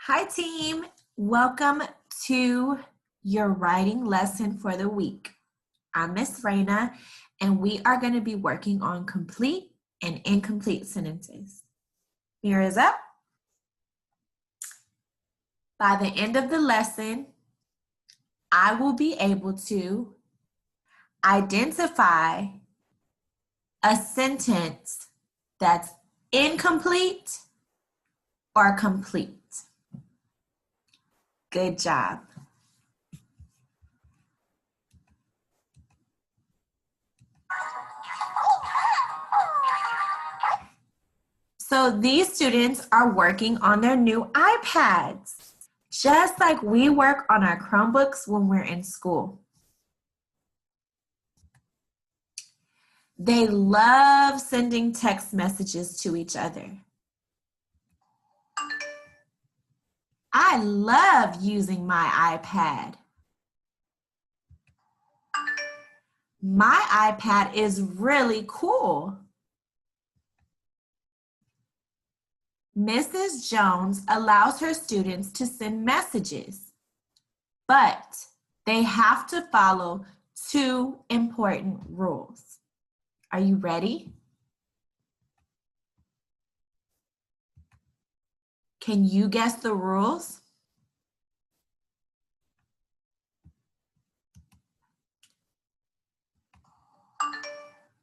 Hi team, welcome to your writing lesson for the week. I'm Miss Raina and we are going to be working on complete and incomplete sentences. Mirrors up. By the end of the lesson, I will be able to identify a sentence that's incomplete or complete. Good job. So these students are working on their new iPads, just like we work on our Chromebooks when we're in school. They love sending text messages to each other. I love using my iPad. My iPad is really cool. Mrs. Jones allows her students to send messages, but they have to follow two important rules. Are you ready? Can you guess the rules?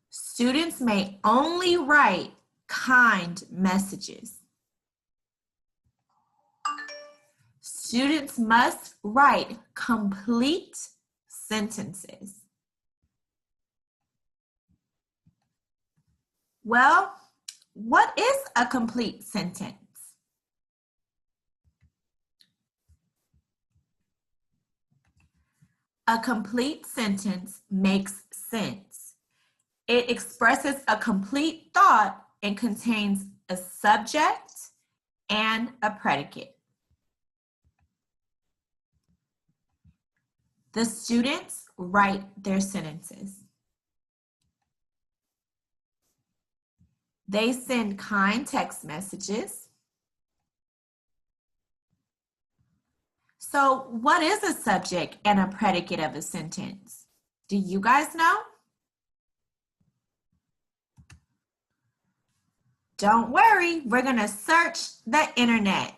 Students may only write kind messages. Students must write complete sentences. Well, what is a complete sentence? A complete sentence makes sense. It expresses a complete thought and contains a subject and a predicate. The students write their sentences. They send kind text messages. So what is a subject and a predicate of a sentence? Do you guys know? Don't worry, we're going to search the internet.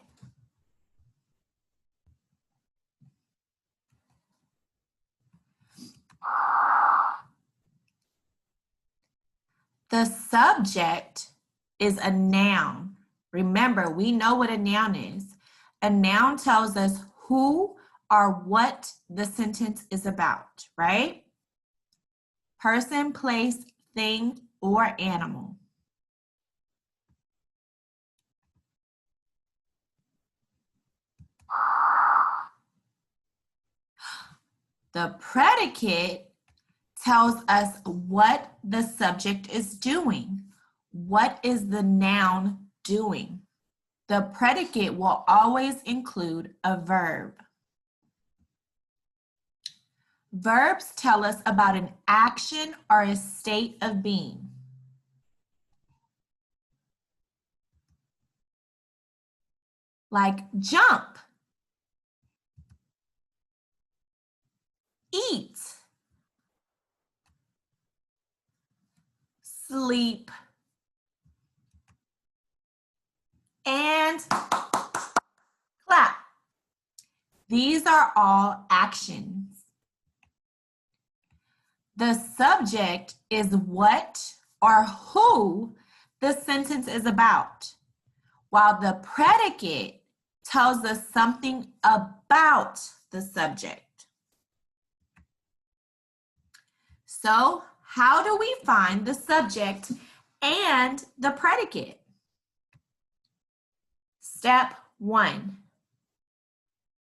The subject is a noun. Remember, we know what a noun is. A noun tells us who or what the sentence is about, right? Person, place, thing, or animal. The predicate tells us what the subject is doing. What is the noun doing? The predicate will always include a verb. Verbs tell us about an action or a state of being. Like jump, eat, sleep, and clap. These are all actions. The subject is what or who the sentence is about, while the predicate tells us something about the subject. So, how do we find the subject and the predicate? Step 1.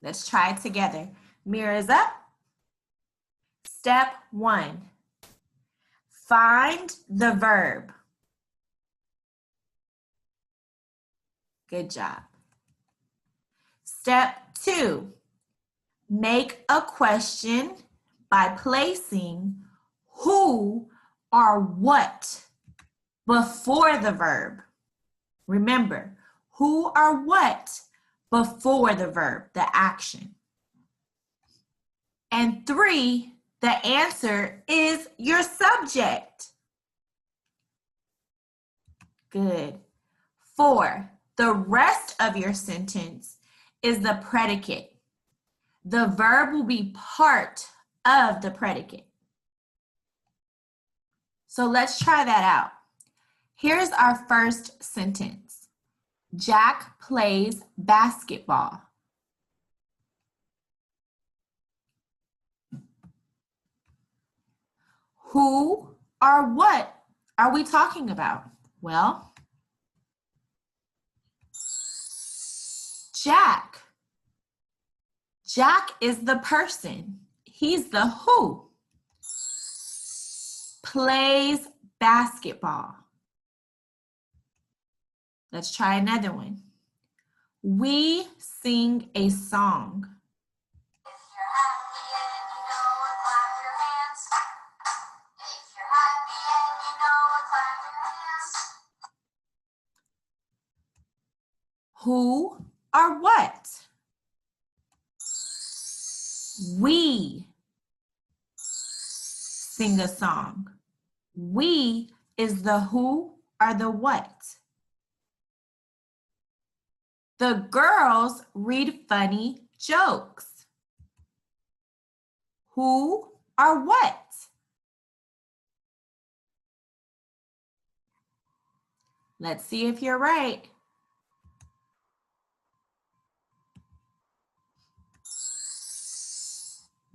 Let's try it together. Mirrors up. Step 1. Find the verb. Good job. Step 2. Make a question by placing who or what before the verb. Remember, who or what before the verb, the action. And 3, the answer is your subject. Good. 4, the rest of your sentence is the predicate. The verb will be part of the predicate. So let's try that out. Here's our first sentence. Jack plays basketball. Who or what are we talking about? Well, Jack. Jack is the person. He's the who. Plays basketball. Let's try another one. We sing a song. Who or what? We sing a song. We is the who or the what. The girls read funny jokes. Who or what? Let's see if you're right.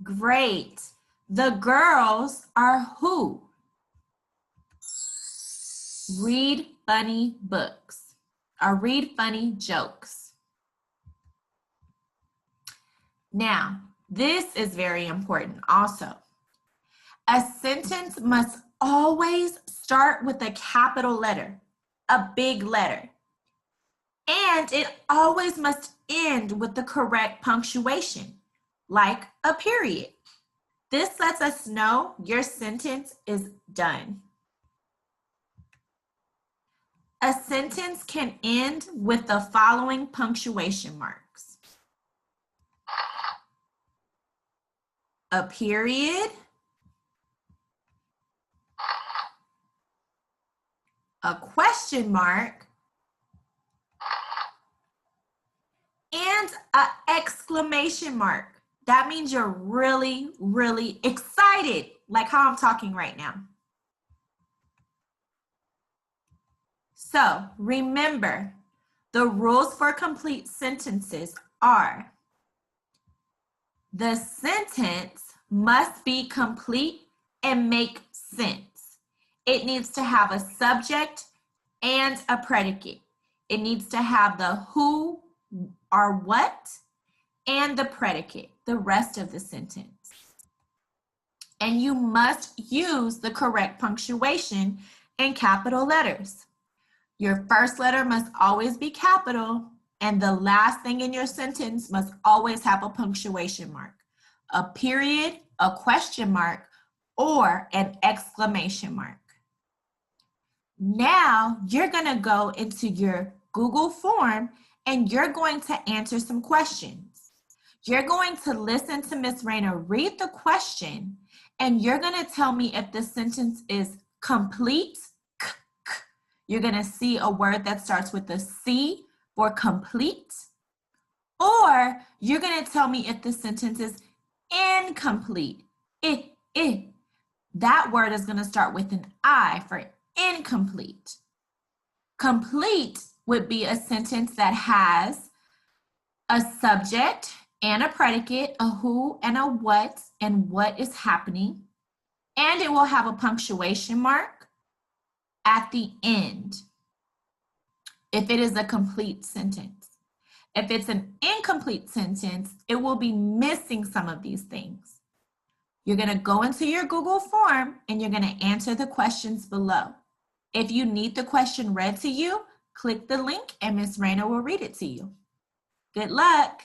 Great. The girls are who? Read funny books or read funny jokes. Now, this is very important also. A sentence must always start with a capital letter, a big letter. And it always must end with the correct punctuation, like a period. This lets us know your sentence is done. A sentence can end with the following punctuation marks. A period, a question mark, and an exclamation mark. That means you're really, really excited, like how I'm talking right now. So remember, the rules for complete sentences are: the sentence must be complete and make sense. It needs to have a subject and a predicate. It needs to have the who or what and the predicate, the rest of the sentence. And you must use the correct punctuation in capital letters. Your first letter must always be capital, and the last thing in your sentence must always have a punctuation mark, a period, a question mark, or an exclamation mark. Now you're going to go into your Google form and you're going to answer some questions. You're going to listen to Ms. Rayner read the question, and you're going to tell me if the sentence is complete. You're going to see a word that starts with a C for complete, or you're going to tell me if the sentence is incomplete. That word is going to start with an I for incomplete. Complete would be a sentence that has a subject and a predicate, a who and a what, and what is happening. And it will have a punctuation mark at the end if it is a complete sentence. If it's an incomplete sentence, it will be missing some of these things. You're going to go into your Google form and you're going to answer the questions below. If you need the question read to you, click the link and Ms. Rayner will read it to you. Good luck.